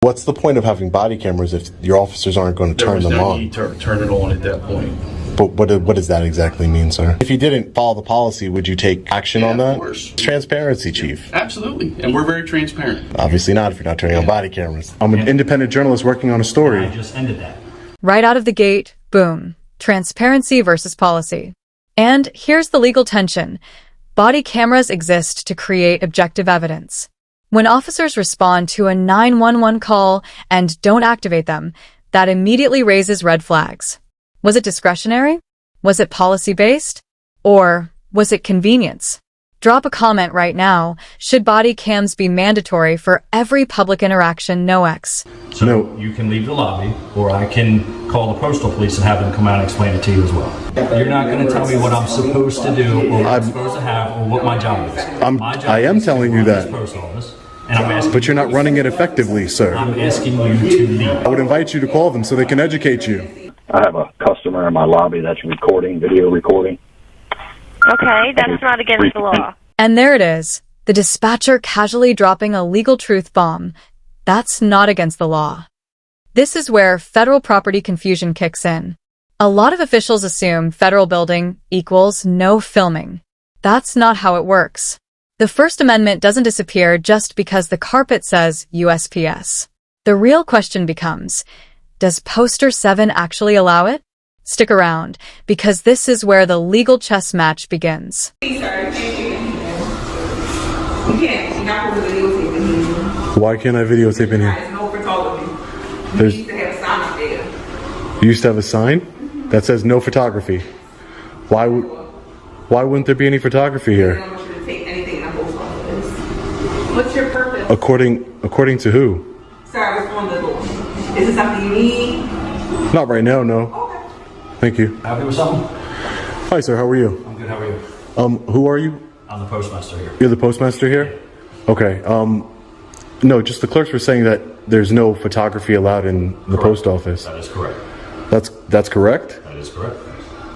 What's the point of having body cameras if your officers aren't going to turn them on? Need to turn it on at that point. But what does that exactly mean, sir? If you didn't follow the policy, would you take action on that? Of course. Transparency, Chief. Absolutely. And we're very transparent. Obviously not if you're not turning on body cameras. I'm an independent journalist working on a story. I just ended that. Right out of the gate, boom. Transparency versus policy. And here's the legal tension. Body cameras exist to create objective evidence. When officers respond to a 911 call and don't activate them, that immediately raises red flags. Was it discretionary? Was it policy-based? Or was it convenience? Drop a comment right now. Should body cams be mandatory for every public interaction? No X. So No. you can leave the lobby, or I can call the postal police and have them come out and explain it to you as well. You're not going to tell me what I'm supposed to do, or what I'm supposed to have, or what my job is. I am telling you that. Post office, and I'm asking, But you're not running it effectively, sir. I'm asking you to leave. I would invite you to call them so they can educate you. I have a customer in my lobby that's recording, video recording. Okay, that's not against the law. And there it is. The dispatcher casually dropping a legal truth bomb. That's not against the law. This is where federal property confusion kicks in. A lot of officials assume federal building equals no filming. That's not how it works. The First Amendment doesn't disappear just because the carpet says USPS. The real question becomes, does Poster 7 actually allow it? Stick around, because this is where the legal chess match begins. Why can't I videotape in here? There's used to have a sign up there. You used to have a sign that says no photography. Why wouldn't there be any photography I here? don't want you to take anything in the post office. What's your purpose? According to who? Sir, what's on the door? Is it something you need? Not right now, no. Okay. Thank you. Happy with something? Hi, sir. How are you? I'm good. How are you? Who are you? I'm the postmaster here. You're the postmaster here? Okay. No, just the clerks were saying that there's no photography allowed in the post office. That is correct. That's correct? That is correct.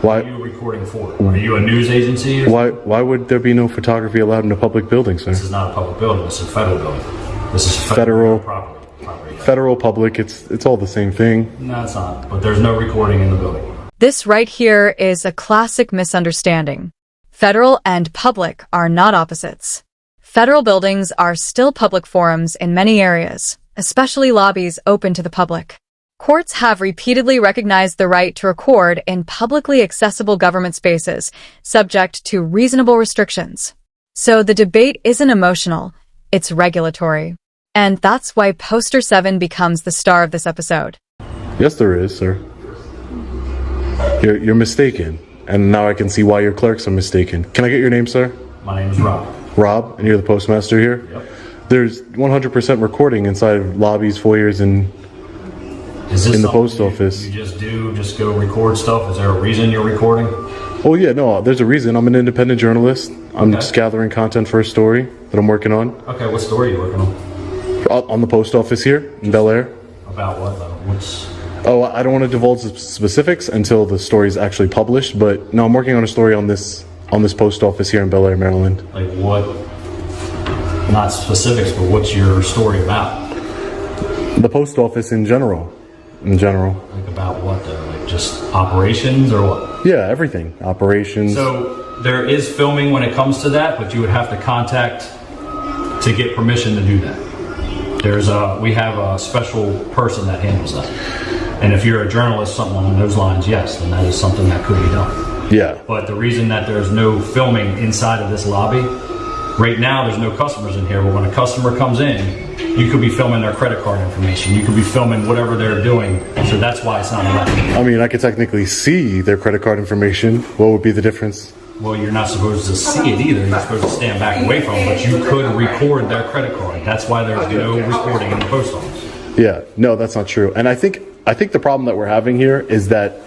Why What are you recording for? Are you a news agency? Or why would there be no photography allowed in a public building, sir? This is not a public building. This is a federal building. This is Federal. property. Federal, public, it's all the same thing. No, it's not. But there's no recording in the building. This right here is a classic misunderstanding. Federal and public are not opposites. Federal buildings are still public forums in many areas, especially lobbies open to the public. Courts have repeatedly recognized the right to record in publicly accessible government spaces, subject to reasonable restrictions. So the debate isn't emotional, it's regulatory. And that's why Poster 7 becomes the star of this episode. Yes, there is, sir. You're mistaken. And now I can see why your clerks are mistaken. Can I get your name, sir? My name is Rob. Rob, and you're the postmaster here? Yep. There's 100% recording inside of lobbies, foyers, and Is this in the something post office. You just go record stuff? Is there a reason you're recording? Oh yeah, no, there's a reason. I'm an independent journalist. I'm just gathering content for a story that I'm working on. Okay, what story are you working on? On the post office here in Bel Air. About what though? What's... Oh, I don't want to divulge the specifics until the story is actually published, but no, I'm working on a story on this post office here in Bel Air, Maryland. Like what? Not specifics, but what's your story about? The post office in general. In general. Like about what though? Like just operations or what? Yeah, everything. Operations. So there is filming when it comes to that, but you would have to contact to get permission to do that. We have a special person that handles that. And if you're a journalist, something along those lines, yes, then that is something that could be done. Yeah. But the reason that there's no filming inside of this lobby, right now there's no customers in here, but when a customer comes in, you could be filming their credit card information. You could be filming whatever they're doing. So that's why it's not allowed. I mean, I could technically see their credit card information. What would be the difference? Well, you're not supposed to see it either. You're supposed to stand back away from it, but you could record their credit card. That's why there's no recording in the post office. Yeah, no, that's not true. And I think the problem that we're having here is that,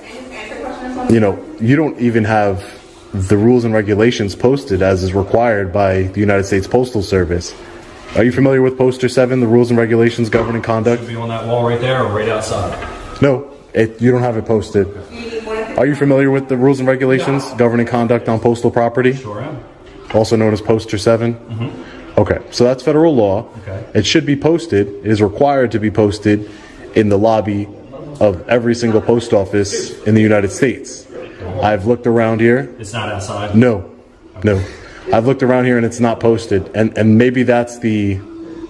you don't even have the rules and regulations posted as is required by the United States Postal Service. Are you familiar with Poster 7, the rules and regulations governing conduct? Should be on that wall right there or right outside? No, you don't have it posted. Are you familiar with the rules and regulations governing conduct on postal property? Sure am. Also known as Poster 7? Okay, so that's federal law. Okay. It should be posted, it is required to be posted in the lobby of every single post office in the United States. I've looked around here. It's not outside? No. I've looked around here and it's not posted. And maybe that's the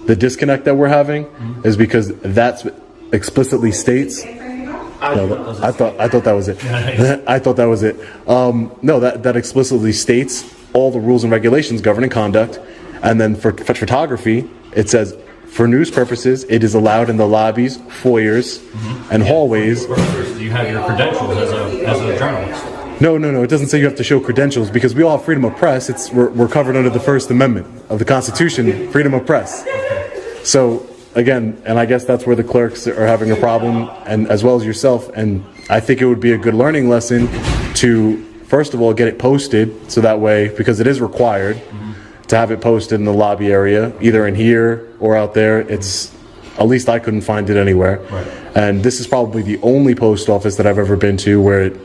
disconnect that we're having, is because that's explicitly states. No, I thought that was it. I thought that was it. No, that explicitly states all the rules and regulations governing conduct. And then for photography, it says, for news purposes, it is allowed in the lobbies, foyers, and hallways. Do you have your credentials as a journalist? No. It doesn't say you have to show credentials, because we all have freedom of press. We're covered under the First Amendment of the Constitution, freedom of press. So again, and I guess that's where the clerks are having a problem, and as well as yourself. And I think it would be a good learning lesson to, first of all, get it posted, so that way, because it is required to have it posted in the lobby area, either in here or out there. It's, at least I couldn't find it anywhere. Right. And this is probably the only post office that I've ever been to where it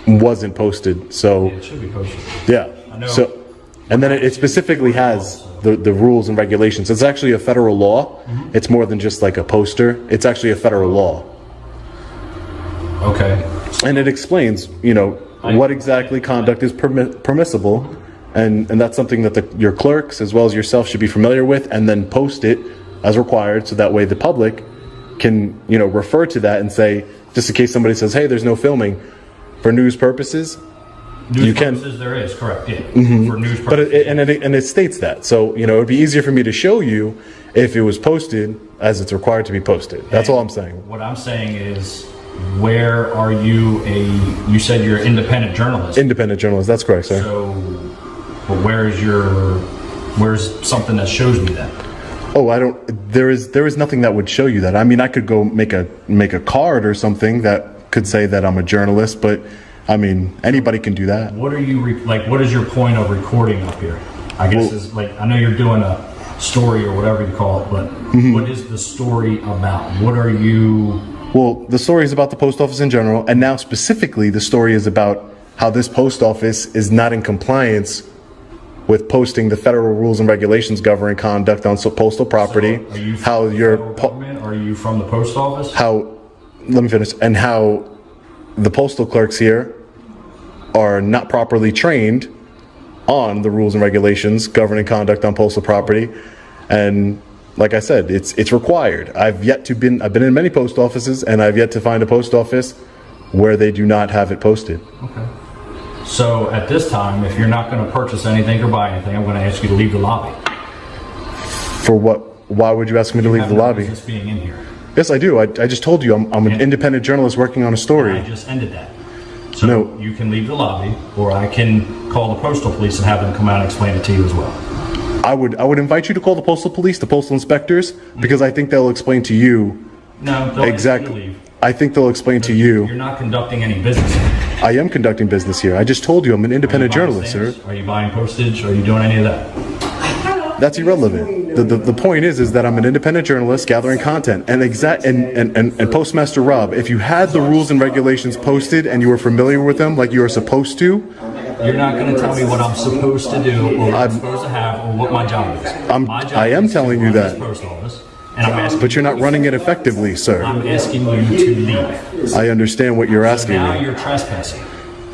wasn't posted. So It should be posted. yeah. I know. So, and then it specifically has the rules and regulations. It's actually a federal law. It's more than just like a poster. It's actually a federal law. Okay. And it explains, what exactly conduct is permissible. And that's something that your clerks, as well as yourself, should be familiar with, and then post it as required, so that way the public can, refer to that and say, just in case somebody says, hey, there's no filming, for news purposes, you can. News purposes there is, correct, yeah. For news purposes. But it states that. So, it would be easier for me to show you if it was posted as it's required to be posted. That's all I'm saying. What I'm saying is, where are you you said you're an independent journalist. Independent journalist, that's correct, sir. So, but where's something that shows me that? Oh, there is nothing that would show you that. I mean, I could go make a card or something that could say that I'm a journalist, but I mean, anybody can do that. What are you, what is your point of recording up here? I guess is I know you're doing a story or whatever you call it, but what is the story about? What are you... Well, the story is about the post office in general, and now specifically the story is about how this post office is not in compliance with posting the federal rules and regulations governing conduct on postal property. So are you from the federal government? Are you from the post office? Let me finish. And how the postal clerks here are not properly trained on the rules and regulations governing conduct on postal property. And like I said, it's required. I've been in many post offices, and I've yet to find a post office where they do not have it posted. Okay. So at this time, if you're not going to purchase anything or buy anything, I'm going to ask you to leave the lobby. For what? Why would you ask me to leave the lobby? Business being in here. Yes, I do. I just told you I'm an independent journalist working on a story. I just ended that. So No. you can leave the lobby, or I can call the postal police and have them come out and explain it to you as well. I would invite you to call the postal police, the postal inspectors, because I think they'll explain to you No, don't exactly. leave. I think they'll explain to You're you. not conducting any business here. I am conducting business here. I just told you I'm an independent Are you buying journalist, sir. stamps? Are you buying postage? Are you doing any of that? That's irrelevant. The point is that I'm an independent journalist gathering content. And Postmaster Rob, if you had the rules and regulations posted and you were familiar with them like you are supposed to, You're not going to tell me what I'm supposed to do, or what I'm supposed to have, or what my job is. My job I am is to telling you run this that. post office, and I'm asking. but you're not running it effectively, sir. I'm asking you to leave. I understand what you're asking Now me. you're trespassing.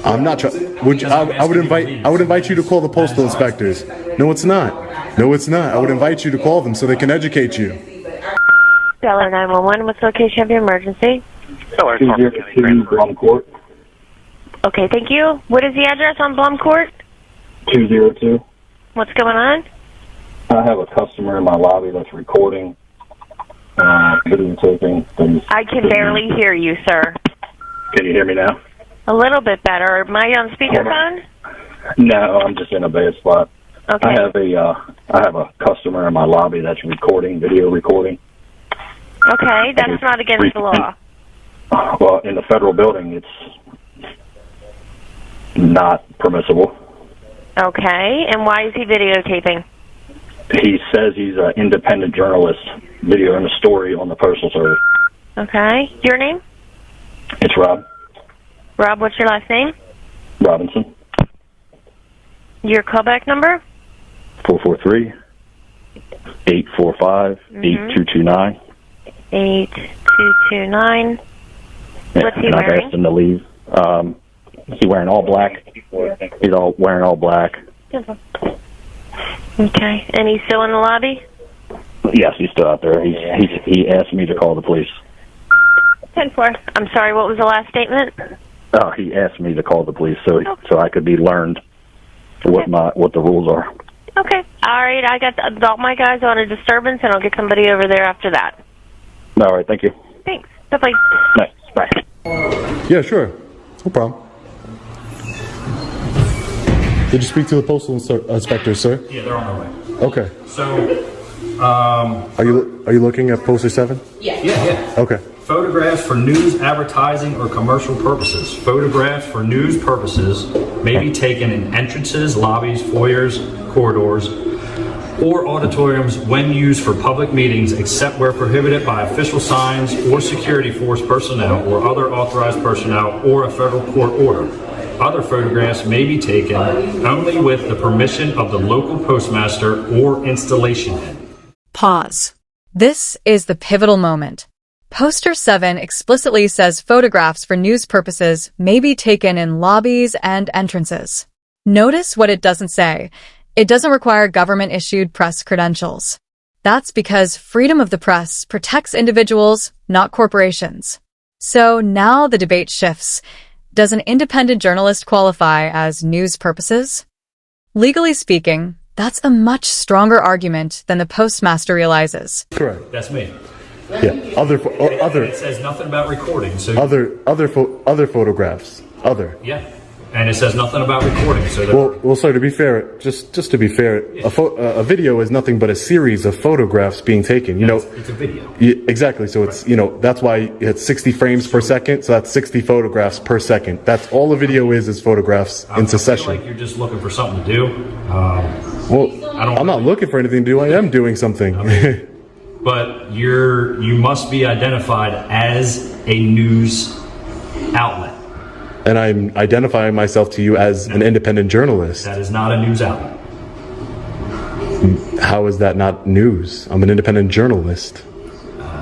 I'm not. I would invite you to call the postal inspectors. No, it's not. No, it's not. I would invite you to call them so they can educate you. Stellar 911, what's the location of your emergency? 202 Blum Court. Okay, thank you. What is the address on Blum Court? 202. What's going on? I have a customer in my lobby that's recording, videotaping things. I can barely hear you, sir. Can you hear me now? A little bit better. Am I on speakerphone? No, I'm just in a bad spot. Okay. I have a customer in my lobby that's recording, video recording. Okay, that's not against the law. Well, in the federal building, it's not permissible. Okay, and why is he videotaping? He says he's an independent journalist videoing a story on the Postal Service. Okay, your name? It's Rob Rob, what's your last name? Robinson, Your callback number? 443 845-8229. 8229. What's he And I've wearing? asked him to leave. He's wearing all black. He's all wearing all black. Okay. And he's still in the lobby? Yes, he's still out there. He asked me to call the police. 10-4. I'm sorry, what was the last statement? He asked me to call the police so I could be learned what the rules are. Okay. All right, I got all my guys on a disturbance, and I'll get somebody over there after that. All right, thank you. Thanks. Bye-bye. Nice. Bye. Yeah, sure. No problem. Did you speak to the postal inspector, sir? Yeah, they're on their way. Okay. So, Are you looking at poster 7? yeah. Okay. Photographs for news, advertising, or commercial purposes. Photographs for news purposes may be taken in entrances, lobbies, foyers, corridors, or auditoriums when used for public meetings, except where prohibited by official signs or security force personnel or other authorized personnel or a federal court order. Other photographs may be taken only with the permission of the local postmaster or installation head. Pause. This is the pivotal moment. Poster 7 explicitly says photographs for news purposes may be taken in lobbies and entrances. Notice what it doesn't say. It doesn't require government-issued press credentials. That's because freedom of the press protects individuals, not corporations. So now the debate shifts. Does an independent journalist qualify as news purposes? Legally speaking, that's a much stronger argument than the postmaster realizes. Correct. That's me. Yeah. Other It says nothing about recording, so other photographs. Other. yeah, and it says nothing about recording. So Well, sir. To be fair, just to be fair, a video is nothing but a series of photographs being taken. it's a video. Exactly. So it's that's why it's 60 frames per second. So that's 60 photographs per second. That's all a video is photographs in succession. I feel like you're just looking for something to do. Well, I'm not looking for anything to do. I am doing something. But you must be identified as a news outlet. And I'm identifying myself to you as an independent journalist. That is not a news outlet. How is that not news? I'm an independent journalist.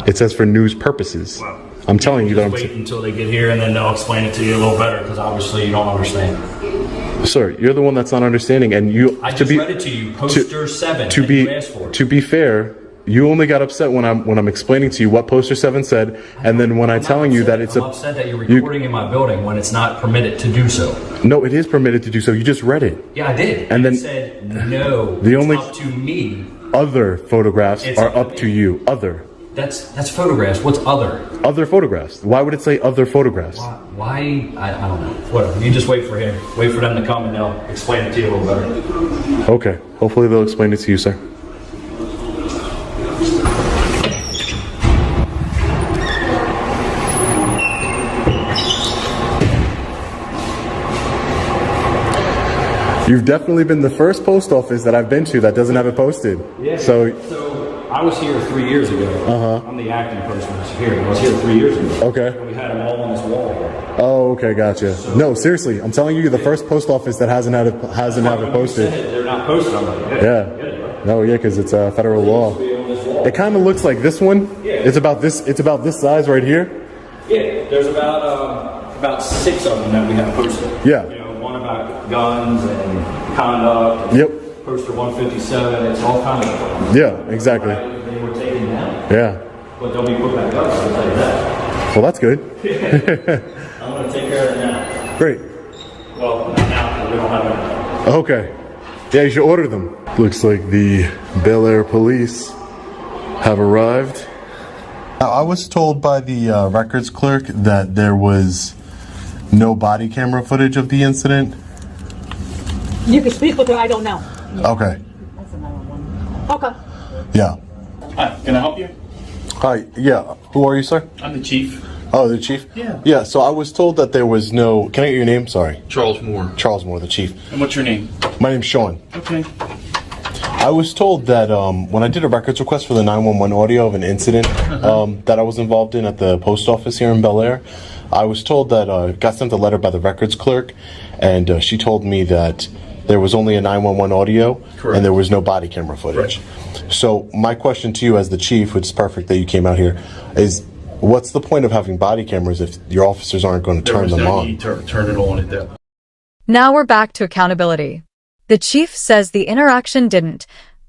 It says for news purposes. I'm telling you that Just wait until they get here, and then they'll explain it to you a little better, because obviously you don't understand. Sir, you're the one that's not understanding, and you. I just read it to you, poster 7. You asked for it. To be fair, you only got upset when I'm explaining to you what poster 7 said, and then when I'm telling you that it's I'm upset that you're recording in my building when it's not permitted to do so. No, it is permitted to do so. You just read it. Yeah, I did. And then it said no. the only it's up to me. Other photographs It's are up up to to me. you. Other That's photographs. What's other? photographs. Why would it say other photographs? Why? I don't know. Whatever. You just wait for him. Wait for them to come, and they'll explain it to you a little better. Okay. Hopefully they'll explain it to you, sir. You've definitely been the first post office that I've been to that doesn't have it posted. Yeah. So I was here 3 years ago. I'm the acting postmaster here. I was here 3 years ago. okay. And we had them all on this wall. Oh, okay, gotcha. No, seriously, I'm telling you, you're the first post office that hasn't had it posted. They're not posted. I'm like, Yeah. No, yeah, because it's a federal law. It kind of looks like this one. It's about this. It's about this size right here. Yeah, there's about 6 of them that we have posted. Yeah. You know, one about guns and conduct. And Yep. Poster 157. It's all kind of. Yeah. Exactly. They were taken down, Yeah. but they'll be put back up. I'll tell you that. Well, that's good. I'm gonna take care of it now. Great. Well, not now because we don't have it. Okay. Yeah, you should order them. Looks like the Bel Air police have arrived. Now, I was told by the records clerk that there was no body camera footage of the incident. You can speak with her, I don't know. Okay. Okay. Yeah. Hi, can I help you? Hi. Yeah. Who are you, sir? I'm the chief. Oh, the chief? Yeah. Yeah, so I was told that there was no... Can I get your name? Sorry. Charles Moore. Charles Moore, the chief. And what's your name? My name's Sean. Okay. I was told that when I did a records request for the 911 audio of an incident that I was involved in at the post office here in Bel Air, I was told that got sent a letter by the records clerk, and she told me that there was only a 911 audio, Correct. and there was no body camera footage. So my question to you as the chief, which is perfect that you came out here, is what's the point of having body cameras if your officers aren't going to There turn was them no on? need to turn it on at that point. Now we're back to accountability. The chief says the interaction didn't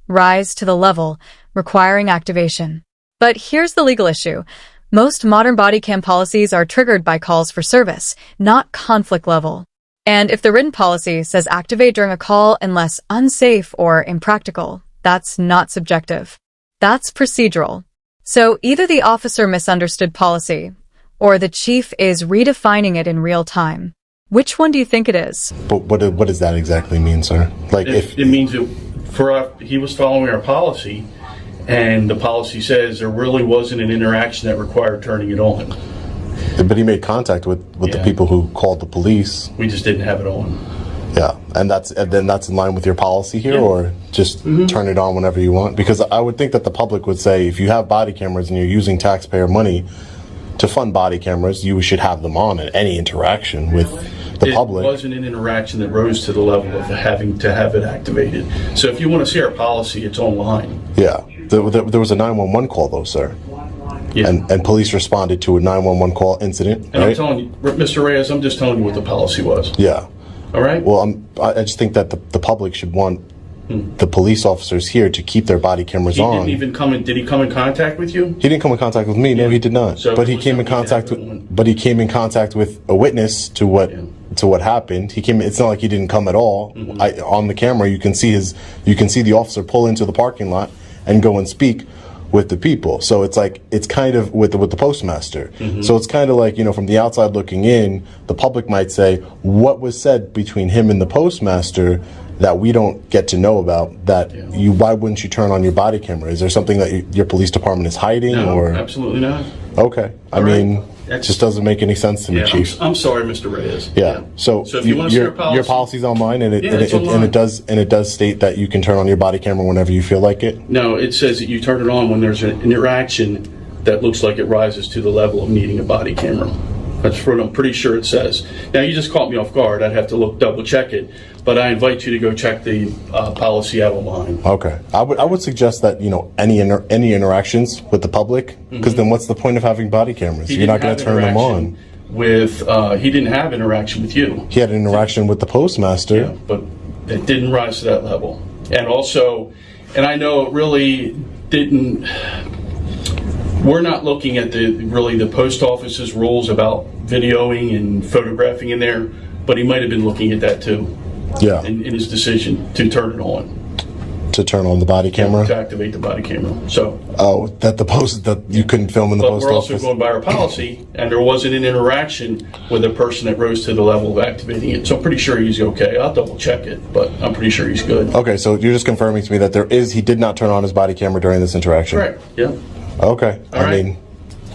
rise to the level requiring activation. But here's the legal issue. Most modern body cam policies are triggered by calls for service, not conflict level. And if the written policy says activate during a call unless unsafe or impractical, that's not subjective. That's procedural. So either the officer misunderstood policy, or the chief is redefining it in real time. Which one do you think it is? But what does that exactly mean, sir? Like if It means that he was following our policy, and the policy says there really wasn't an interaction that required turning it on. but he made contact with the Yeah. people who called the police. We just didn't have it on. Yeah, and then that's in line with your policy here, Yeah. or just turn it on whenever you want? Because I would think that the public would say if you have body cameras and you're using taxpayer money to fund body cameras, you should have them on at any interaction with the public. It wasn't an interaction that rose to the level of having to have it activated. So if you want to see our policy, it's online. Yeah, there was a 911 call though, sir, Yeah. and police responded to a 911 call incident, And I'm right? telling you, Mr. Reyes, I'm just telling you what the policy was. Yeah. All right? Well, I just think that the public should want the police officers here to keep their body cameras He on. didn't even come in. Did he come in contact with you? He didn't come in contact with me. No, he did not. So but he it was came in something contact that with. happened. But he came in contact with a witness to what happened. He came. It's not like he didn't come at all. On the camera, you can see the officer pull into the parking lot and go and speak with the people. So it's kind of with the postmaster. So it's kind of like, from the outside looking in, the public might say, what was said between him and the postmaster that we don't get to know about, that why wouldn't you turn on your body camera? Is there something that your police department is hiding? No, or absolutely not. Okay. I All right. mean, it just doesn't make any sense to me, Yeah, Chief. I'm sorry, Mr. Reyes. Yeah. So if you want to see our policy, your policy's online, and Yeah, it's online. it does state that you can turn on your body camera whenever you feel like it. No, it says that you turn it on when there's an interaction that looks like it rises to the level of needing a body camera. That's what I'm pretty sure it says. Now, you just caught me off guard. I'd have to double check it, but I invite you to go check the policy out online. Okay. I would suggest that any interactions with the public, because then what's the point of having body cameras? He You're not didn't going to have turn them interaction on. he didn't have interaction with you. He had an interaction with the postmaster. Yeah, but it didn't rise to that level. And also, and I know it really didn't. We're not looking at the post office's rules about videoing and photographing in there, but he might have been looking at that too. Yeah. In his decision to turn it on, To turn on the body camera. to activate the body camera. So, Oh, that you couldn't film in the but post we're also office. going by our policy, and there wasn't an interaction with a person that rose to the level of activating it. So I'm pretty sure he's okay. I'll double check it, but I'm pretty sure he's good. Okay, so you're just confirming to me that he did not turn on his body camera during this interaction. Correct. Yeah. Okay. All I right. mean,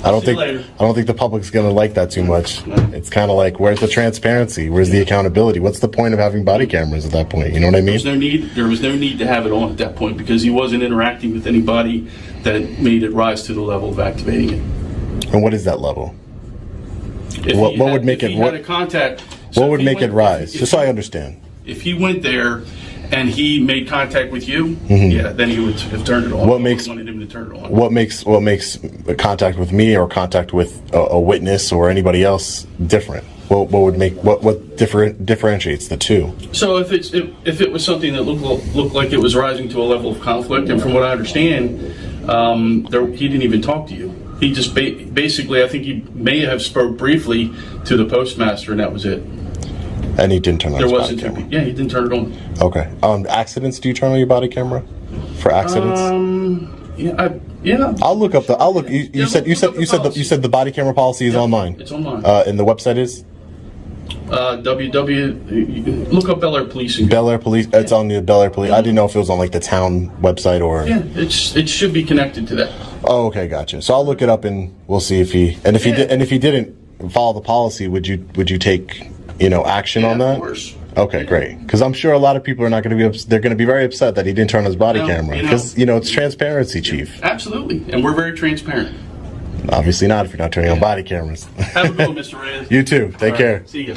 I don't See you think later. the public's gonna like that too much. It's kind of like, where's the transparency? Where's the accountability? What's the point of having body cameras at that point? You know what I mean? There was no need to have it on at that point because he wasn't interacting with anybody that made it rise to the level of activating it. And what is that level? If What he would had- make if it- he what- had a contact? What if would he make it went- rise? if Just so he- I understand. If he went there and he made contact with you, yeah, then he would have turned it on. What makes- wanted him to turn it on? What makes contact with me or contact with a witness or anybody else different? What differentiates the two? So if it was something that looked like it was rising to a level of conflict, and from what I understand, he didn't even talk to you. He just basically, I think he may have spoke briefly to the postmaster, and that was it. And he didn't turn on There his body wasn't. camera. Yeah, he didn't turn it on. Okay. Accidents? Do you turn on your body camera for accidents? Yeah. I'll look up the. I'll look. You Yeah, said look up the policy. you said the body camera policy is online. It's online. And the website is Look up Bel Air Policing. Bel Air Police. It's on the Bel Air Police. I didn't know if it was on like the town website or. Yeah, it should be connected to that. Oh, okay, gotcha. So I'll look it up and we'll see if he and if he did and if he didn't follow the policy, would you take action on that? Of course. Okay, great. Because I'm sure a lot of people are not going to be. They're going to be very upset that he didn't turn on his body No, camera because it's transparency, Chief. Absolutely, and we're very transparent. Obviously not if you're not turning on body cameras. Have a good one, Mr. Reyes. You too. Take All care. right, see you.